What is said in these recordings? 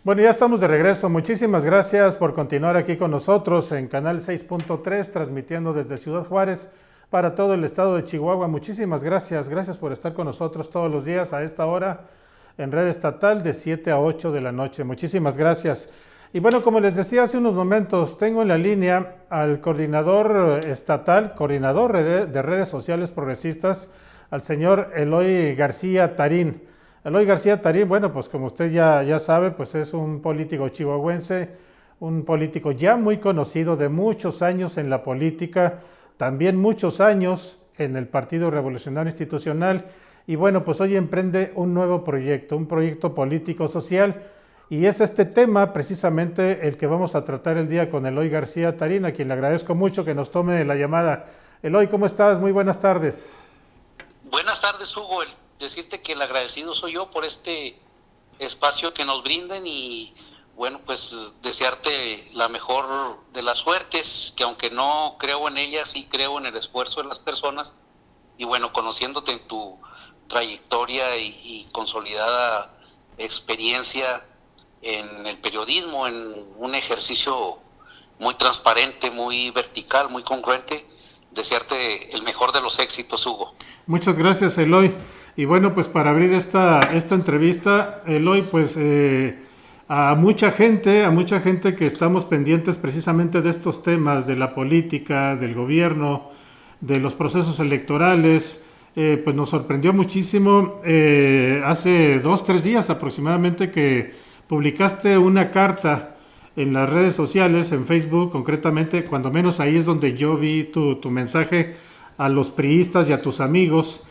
Bueno, ya estamos de regreso. Muchísimas gracias por continuar aquí con nosotros en Canal 6.3, transmitiendo desde Ciudad Juárez para todo el estado de Chihuahua. Muchísimas gracias. Gracias por estar con nosotros todos los días a esta hora en red estatal de 7 a 8 de la noche. Muchísimas gracias. Y bueno, como les decía hace unos momentos, tengo en la línea al coordinador estatal, coordinador de redes sociales progresistas, al señor Eloy García Tarín. Eloy García Tarín, bueno, pues como usted ya sabe, pues es un político chihuahuense, un político ya muy conocido de muchos años en la política, también muchos años en el Partido Revolucionario Institucional, y bueno, pues hoy emprende un nuevo proyecto, un proyecto político-social, y es este tema precisamente el que vamos a tratar el día con Eloy García Tarín, a quien le agradezco mucho que nos tome la llamada. Eloy, ¿cómo estás? Muy buenas tardes. Buenas tardes, Hugo. Decirte que el agradecido soy yo por este espacio que nos brinden y bueno, pues desearte la mejor de las suertes, que aunque no creo en ellas, sí creo en el esfuerzo de las personas y bueno, conociéndote en tu trayectoria y consolidada experiencia en el periodismo, en un ejercicio muy transparente, muy vertical, muy congruente, desearte el mejor de los éxitos, Hugo. Muchas gracias, Eloy. Y bueno, pues para abrir esta entrevista, Eloy, pues a mucha gente que estamos pendientes precisamente de estos temas, de la política, del gobierno, de los procesos electorales, pues nos sorprendió muchísimo hace 2, 3 días aproximadamente que publicaste una carta en las redes sociales, en Facebook concretamente, cuando menos ahí es donde yo vi tu mensaje a los priistas y a tus amigos,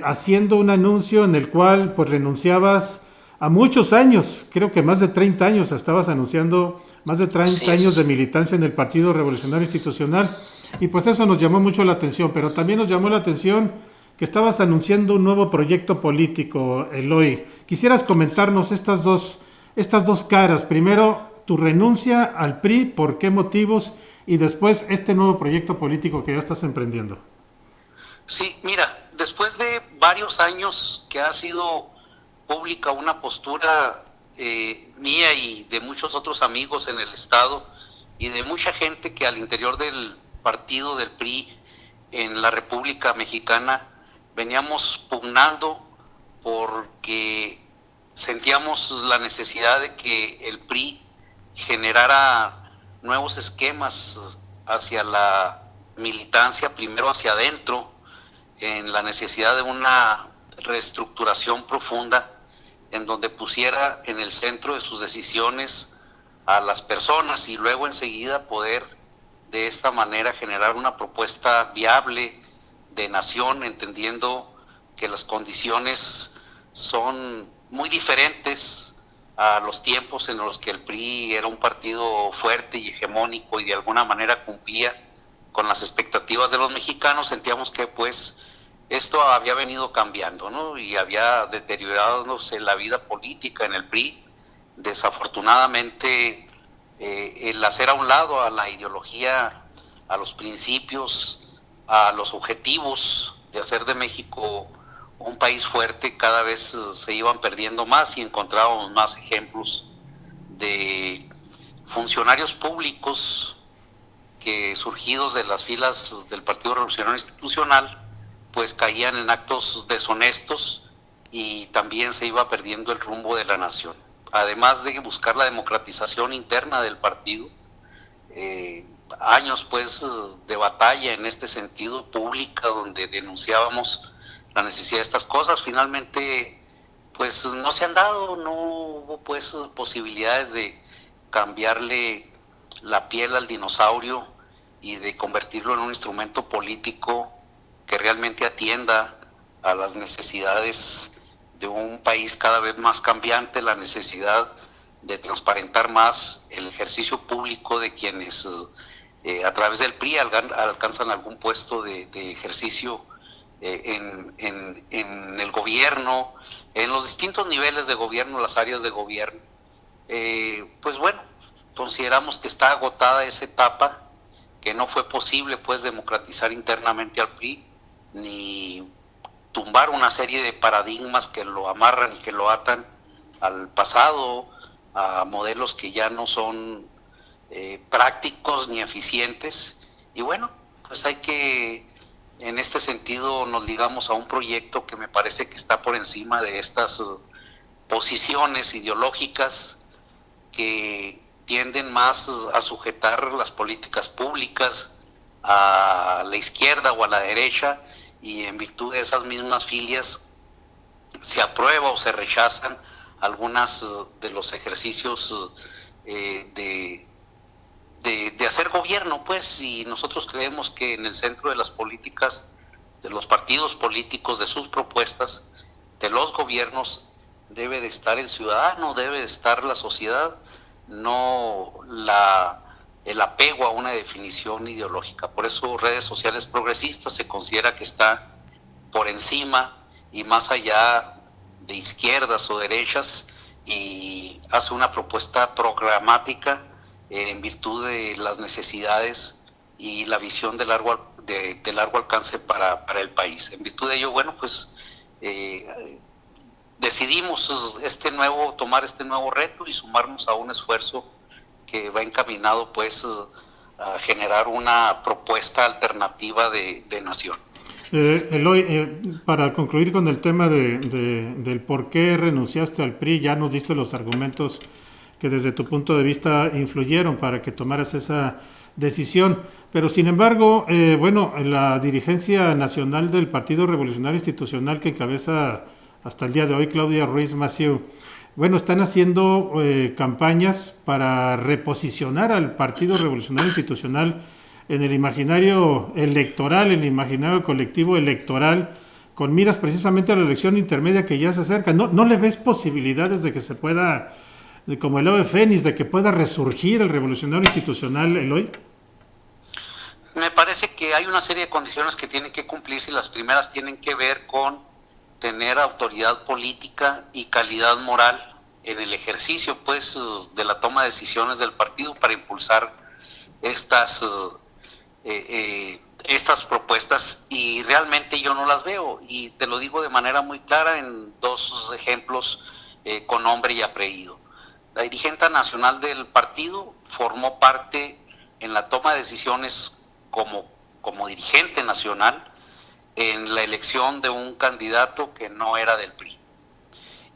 haciendo un anuncio en el cual pues renunciabas a muchos años, creo que más de 30 años estabas anunciando, más de 30 años de militancia en el Partido Revolucionario Institucional, y pues eso nos llamó mucho la atención, pero también nos llamó la atención que estabas anunciando un nuevo proyecto político, Eloy. Quisieras comentarnos estas dos caras, primero tu renuncia al PRI, por qué motivos, y después este nuevo proyecto político que ya estás emprendiendo. Sí, mira, después de varios años que ha sido pública una postura mía y de muchos otros amigos en el estado y de mucha gente que al interior del partido del PRI en la República Mexicana veníamos pugnando porque sentíamos la necesidad de que el PRI generara nuevos esquemas hacia la militancia, primero hacia adentro, en la necesidad de una reestructuración profunda en donde pusiera en el centro de sus decisiones a las personas y luego enseguida poder de esta manera generar una propuesta viable de nación, entendiendo que las condiciones son muy diferentes a los tiempos en los que el PRI era un partido fuerte y hegemónico y de alguna manera cumplía con las expectativas de los mexicanos. Sentíamos que pues esto había venido cambiando, ¿no? Y había deteriorándose la vida política en el PRI. Desafortunadamente, el hacer a un lado a la ideología, a los principios, a los objetivos de hacer de México un país fuerte, cada vez se iban perdiendo más y encontrábamos más ejemplos de funcionarios públicos que surgidos de las filas del Partido Revolucionario Institucional pues caían en actos deshonestos y también se iba perdiendo el rumbo de la nación. Además de buscar la democratización interna del partido, años pues de batalla en este sentido pública donde denunciábamos la necesidad de estas cosas, finalmente pues no se han dado, no hubo pues posibilidades de cambiarle la piel al dinosaurio y de convertirlo en un instrumento político que realmente atienda a las necesidades de un país cada vez más cambiante, la necesidad de transparentar más el ejercicio público de quienes a través del PRI alcanzan algún puesto de ejercicio en el gobierno, en los distintos niveles de gobierno, las áreas de gobierno. Pues bueno, consideramos que está agotada esa etapa, que no fue posible pues democratizar internamente al PRI, ni tumbar una serie de paradigmas que lo amarran y que lo atan al pasado, a modelos que ya no son prácticos ni eficientes. Y bueno, pues hay que, en este sentido, nos ligamos a un proyecto que me parece que está por encima de estas posiciones ideológicas que tienden más a sujetar las políticas públicas a la izquierda o a la derecha, y en virtud de esas mismas filias se aprueba o se rechazan algunas de los ejercicios de hacer gobierno, pues, y nosotros creemos que en el centro de las políticas, de los partidos políticos, de sus propuestas, de los gobiernos, debe de estar el ciudadano, debe de estar la sociedad, no el apego a una definición ideológica. Por eso Redes Sociales Progresistas se considera que está por encima y más allá de izquierdas o derechas, y hace una propuesta programática en virtud de las necesidades y la visión de largo alcance para el país. En virtud de ello, bueno, pues decidimos tomar este nuevo reto y sumarnos a un esfuerzo que va encaminado pues a generar una propuesta alternativa de nación. Eloy, para concluir con el tema del por qué renunciaste al PRI, ya nos diste los argumentos que desde tu punto de vista influyeron para que tomaras esa decisión, pero sin embargo, bueno, la dirigencia nacional del Partido Revolucionario Institucional que encabeza hasta el día de hoy Claudia Ruiz Massieu, bueno, están haciendo campañas para reposicionar al Partido Revolucionario Institucional en el imaginario electoral, en el imaginario colectivo electoral, con miras precisamente a la elección intermedia que ya se acerca. ¿No le ves posibilidades de que se pueda, como el ave fénix, de que pueda resurgir el Revolucionario Institucional, Eloy? Me parece que hay una serie de condiciones que tienen que cumplirse, y las primeras tienen que ver con tener autoridad política y calidad moral en el ejercicio pues de la toma de decisiones del partido para impulsar estas propuestas, y realmente yo no las veo, y te lo digo de manera muy clara en dos ejemplos con nombre y apellido. La dirigente nacional del partido formó parte en la toma de decisiones como dirigente nacional en la elección de un candidato que no era del PRI,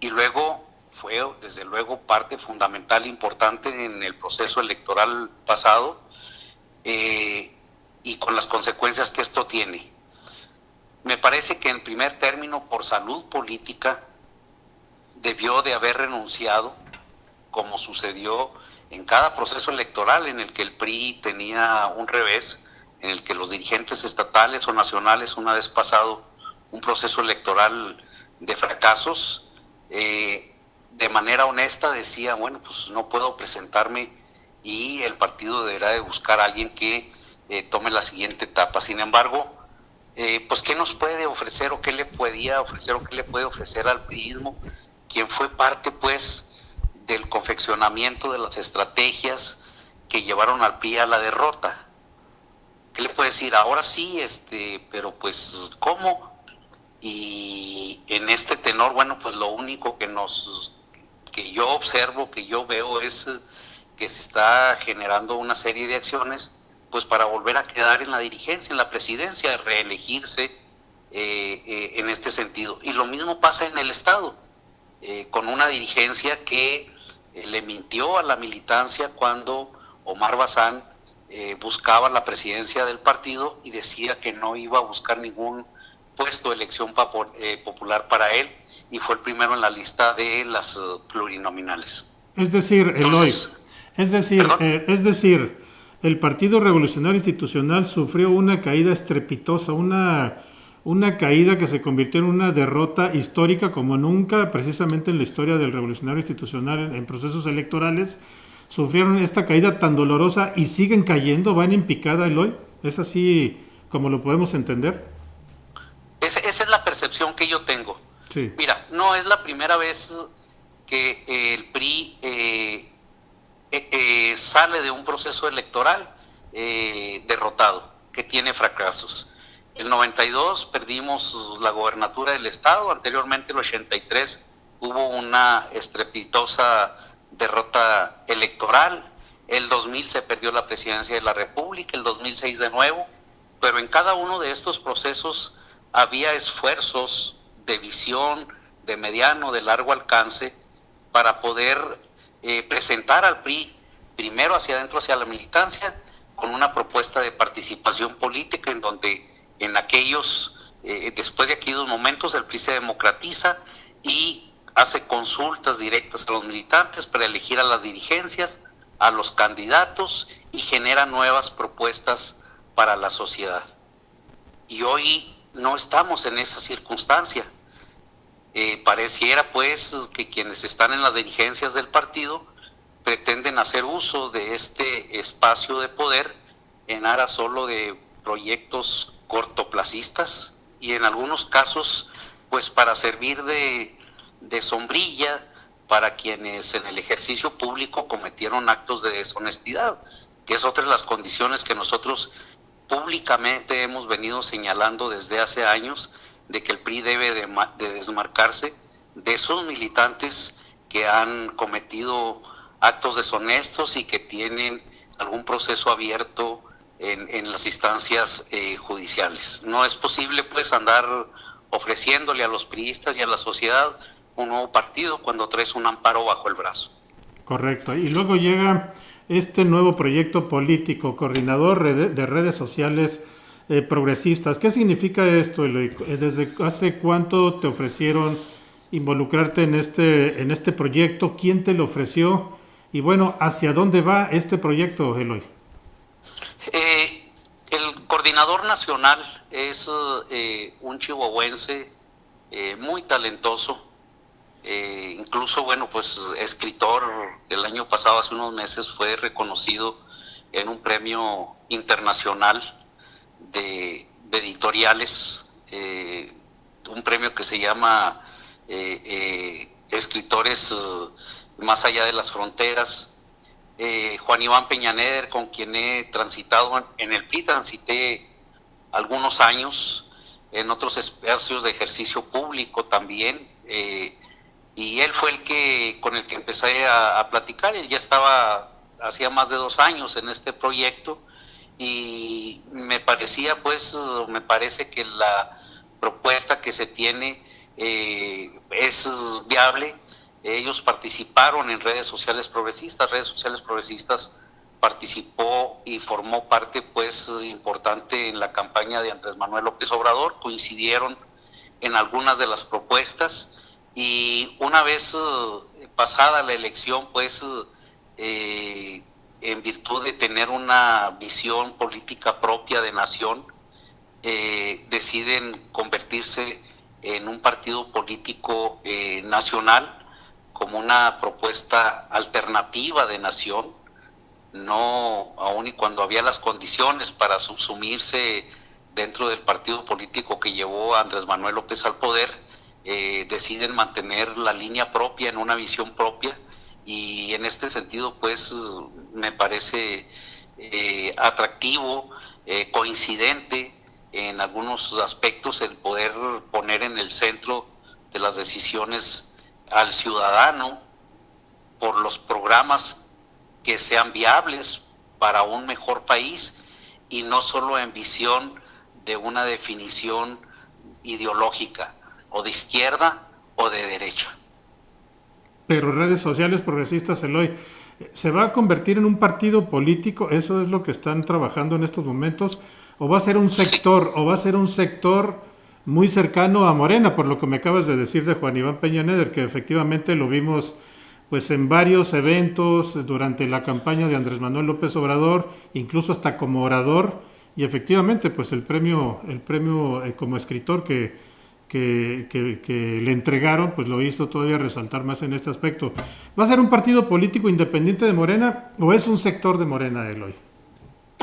y luego fue desde luego parte fundamental e importante en el proceso electoral pasado, y con las consecuencias que esto tiene. Me parece que en primer término, por salud política, debió de haber renunciado, como sucedió en cada proceso electoral en el que el PRI tenía un revés, en el que los dirigentes estatales o nacionales, una vez pasado un proceso electoral de fracasos, de manera honesta decía, bueno, pues no puedo presentarme, y el partido deberá de buscar a alguien que tome la siguiente etapa. Sin embargo, pues ¿qué nos puede ofrecer, o qué le podía ofrecer, o qué le puede ofrecer al priismo, quien fue parte pues del confeccionamiento de las estrategias que llevaron al PRI a la derrota? ¿Qué le puede decir? Ahora sí, pero pues ¿cómo? Y en este tenor, bueno, pues lo único que yo observo, que yo veo, es que se está generando una serie de acciones pues para volver a quedar en la dirigencia, en la presidencia, reelegirse en este sentido. Y lo mismo pasa en el Estado, con una dirigencia que le mintió a la militancia cuando Omar Bazán buscaba la presidencia del partido y decía que no iba a buscar ningún puesto de elección popular para él, y fue el primero en la lista de las plurinominales. Es decir, Eloy, es decir, el Partido Revolucionario Institucional sufrió una caída estrepitosa, una caída que se convirtió en una derrota histórica como nunca, precisamente en la historia del Revolucionario Institucional en procesos electorales. Sufrieron esta caída tan dolorosa y siguen cayendo, van en picada, Eloy. ¿Es así como lo podemos entender? Esa es la percepción que yo tengo. Sí. Mira, no es la primera vez que el PRI sale de un proceso electoral derrotado, que tiene fracasos. El 92 perdimos la gobernatura del estado, anteriormente el 83 hubo una estrepitosa derrota electoral. El 2000 se perdió la presidencia de la República, el 2006 de nuevo, pero en cada uno de estos procesos había esfuerzos de visión, de mediano, de largo alcance, para poder presentar al PRI primero hacia adentro, hacia la militancia, con una propuesta de participación política en donde en aquellos, después de aquellos momentos, el PRI se democratiza y hace consultas directas a los militantes para elegir a las dirigencias, a los candidatos y genera nuevas propuestas para la sociedad. Y hoy no estamos en esa circunstancia. Pareciera pues que quienes están en las dirigencias del partido pretenden hacer uso de este espacio de poder en aras solo de proyectos cortoplacistas y en algunos casos pues para servir de sombrilla para quienes en el ejercicio público cometieron actos de deshonestidad, que es otra de las condiciones que nosotros públicamente hemos venido señalando desde hace años, de que el PRI debe de desmarcarse de esos militantes que han cometido actos deshonestos y que tienen algún proceso abierto en las instancias judiciales. No es posible pues andar ofreciéndole a los priistas y a la sociedad un nuevo partido cuando traes un amparo bajo el brazo. Correcto. Y luego llega este nuevo proyecto político, coordinador de redes sociales progresistas. ¿Qué significa esto, Eloy? ¿Desde hace cuánto te ofrecieron involucrarte en este proyecto? ¿Quién te lo ofreció? Y bueno, ¿hacia dónde va este proyecto, Eloy? El coordinador nacional es un chihuahuense muy talentoso, incluso, bueno, pues escritor. El año pasado, hace unos meses, fue reconocido en un premio internacional de editoriales, un premio que se llama Escritores Más Allá de las Fronteras. Juan Iván Peñaneder, con quien he transitado en el PRI, transité algunos años en otros espacios de ejercicio público también, y él fue con el que empecé a platicar. Él ya estaba hacía más de 2 años en este proyecto y me parece que la propuesta que se tiene es viable. Ellos participaron en Redes Sociales Progresistas. Redes Sociales Progresistas participó y formó parte pues importante en la campaña de Andrés Manuel López Obrador. Coincidieron en algunas de las propuestas y una vez pasada la elección, pues en virtud de tener una visión política propia de nación, deciden convertirse en un partido político nacional, como una propuesta alternativa de nación, no aun y cuando había las condiciones para subsumirse dentro del partido político que llevó a Andrés Manuel López al poder. Deciden mantener la línea propia, en una visión propia, y en este sentido pues me parece atractivo, coincidente en algunos aspectos, el poder poner en el centro de las decisiones al ciudadano por los programas que sean viables para un mejor país y no solo en visión de una definición ideológica o de izquierda o de derecha. Pero Redes Sociales Progresistas, Eloy, ¿se va a convertir en un partido político? ¿Eso es lo que están trabajando en estos momentos? ¿O va a ser un sector, o va a ser un sector muy cercano a Morena, por lo que me acabas de decir de Juan Iván Peñaneder, que efectivamente lo vimos pues en varios eventos durante la campaña de Andrés Manuel López Obrador, incluso hasta como orador, y efectivamente pues el premio como escritor que le entregaron, pues lo hizo todavía resaltar más en este aspecto. ¿Va a ser un partido político independiente de Morena o es un sector de Morena, Eloy?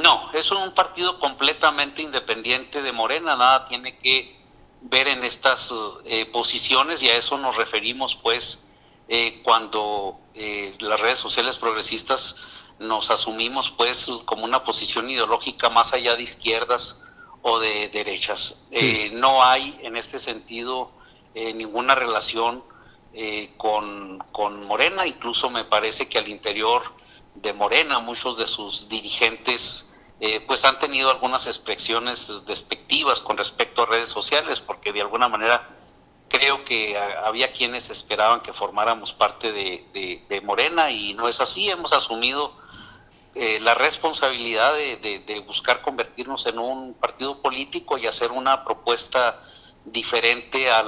No, es un partido completamente independiente de Morena, nada tiene que ver en estas posiciones, y a eso nos referimos pues cuando las redes sociales progresistas nos asumimos pues como una posición ideológica más allá de izquierdas o de derechas. Sí. No hay en este sentido ninguna relación con Morena. Incluso me parece que al interior de Morena muchos de sus dirigentes pues han tenido algunas expresiones despectivas con respecto a redes sociales, porque de alguna manera creo que había quienes esperaban que formáramos parte de Morena, y no es así. Hemos asumido la responsabilidad de buscar convertirnos en un partido político y hacer una propuesta diferente a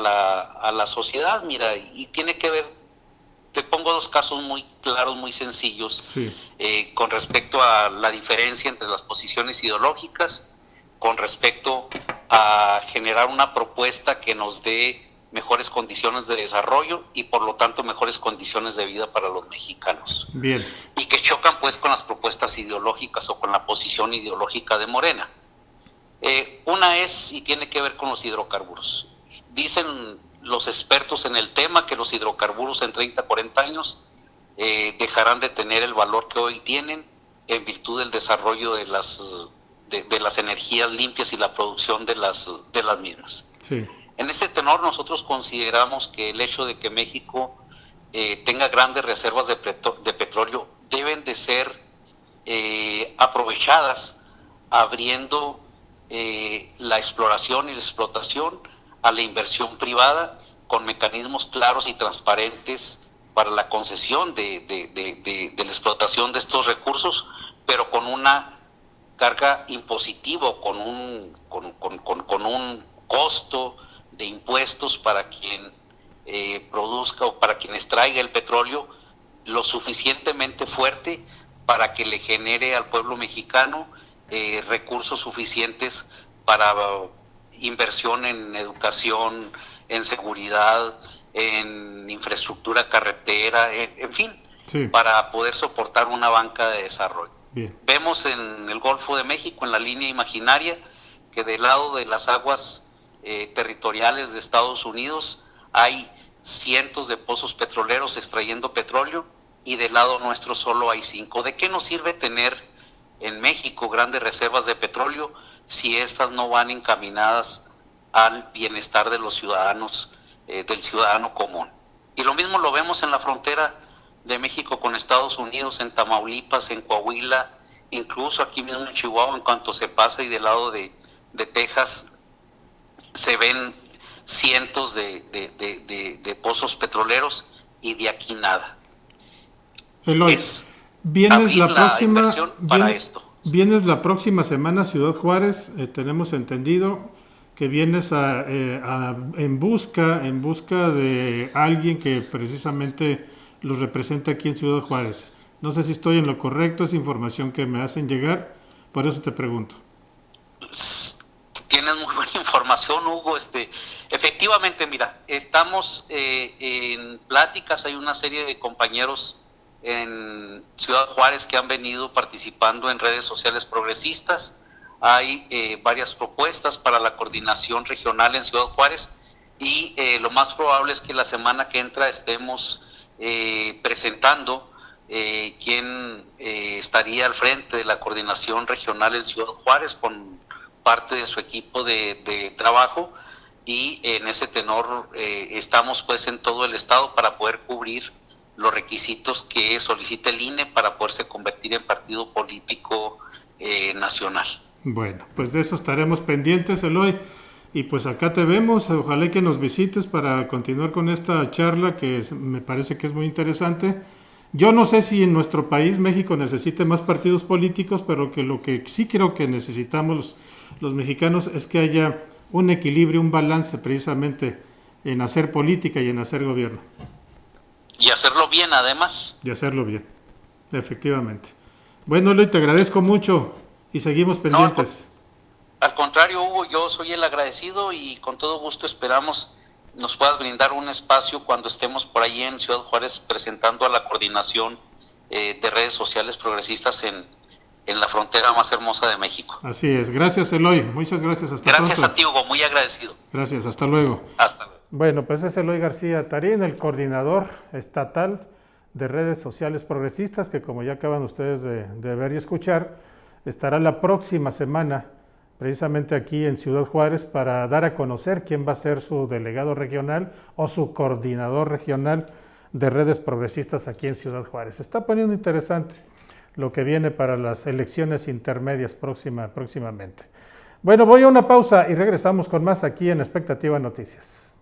la sociedad. Mira, y tiene que ver, te pongo dos casos muy claros, muy sencillos, Sí. Con respecto a la diferencia entre las posiciones ideológicas, con respecto a generar una propuesta que nos dé mejores condiciones de desarrollo y por lo tanto mejores condiciones de vida para los mexicanos. Bien. Y que chocan pues con las propuestas ideológicas o con la posición ideológica de Morena. Una es, y tiene que ver con los hidrocarburos. Dicen los expertos en el tema que los hidrocarburos en 30, 40 años dejarán de tener el valor que hoy tienen en virtud del desarrollo de las energías limpias y la producción de las mismas. Sí. En este tenor, nosotros consideramos que el hecho de que México tenga grandes reservas de petróleo deben de ser aprovechadas, abriendo la exploración y la explotación a la inversión privada, con mecanismos claros y transparentes para la concesión de la explotación de estos recursos, pero con una carga impositiva, con un costo de impuestos para quien produzca o para quien extraiga el petróleo lo suficientemente fuerte para que le genere al pueblo mexicano recursos suficientes para inversión en educación, en seguridad, en infraestructura carretera, en fin, sí, para poder soportar una banca de desarrollo. Bien. Vemos en el Golfo de México, en la línea imaginaria, que del lado de las aguas territoriales de Estados Unidos hay cientos de pozos petroleros extrayendo petróleo, y del lado nuestro solo hay 5. ¿De qué nos sirve tener en México grandes reservas de petróleo si estas no van encaminadas al bienestar de los ciudadanos, del ciudadano común? Y lo mismo lo vemos en la frontera de México con Estados Unidos, en Tamaulipas, en Coahuila, incluso aquí mismo en Chihuahua, en cuanto se pasa, y del lado de Texas se ven cientos de pozos petroleros, y de aquí nada. Eloy, vienes la próxima, vienes la próxima semana a Ciudad Juárez. Tenemos entendido que vienes en busca de alguien que precisamente los representa aquí en Ciudad Juárez. No sé si estoy en lo correcto, es información que me hacen llegar, por eso te pregunto. Tienes muy buena información, Hugo. Efectivamente, mira, estamos en pláticas. Hay una serie de compañeros en Ciudad Juárez que han venido participando en redes sociales progresistas. Hay varias propuestas para la coordinación regional en Ciudad Juárez, y lo más probable es que la semana que entra estemos presentando quién estaría al frente de la coordinación regional en Ciudad Juárez con parte de su equipo de trabajo, y en ese tenor estamos pues en todo el estado para poder cubrir los requisitos que solicita el INE para poderse convertir en partido político nacional. Bueno, pues de eso estaremos pendientes, Eloy, y pues acá te vemos. Ojalá que nos visites para continuar con esta charla que me parece que es muy interesante. Yo no sé si en nuestro país, México, necesite más partidos políticos, pero que lo que sí creo que necesitamos los mexicanos es que haya un equilibrio, un balance precisamente en hacer política y en hacer gobierno. Y hacerlo bien, además. Y hacerlo bien, efectivamente. Bueno, Eloy, te agradezco mucho y seguimos pendientes. No, al contrario, Hugo, yo soy el agradecido, y con todo gusto esperamos nos puedas brindar un espacio cuando estemos por ahí en Ciudad Juárez presentando a la coordinación de redes sociales progresistas en la frontera más hermosa de México. Así es. Gracias, Eloy. Muchas gracias. Hasta Gracias pronto. a ti, Hugo. Muy agradecido. Gracias. Hasta luego. Hasta luego. Bueno, pues es Eloy García Tarín, el coordinador estatal de redes sociales progresistas, que como ya acaban ustedes de ver y escuchar, estará la próxima semana precisamente aquí en Ciudad Juárez, para dar a conocer quién va a ser su delegado regional o su coordinador regional de redes progresistas aquí en Ciudad Juárez. Se está poniendo interesante lo que viene para las elecciones intermedias próximamente. Bueno, voy a una pausa y regresamos con más aquí en Expectativa Noticias.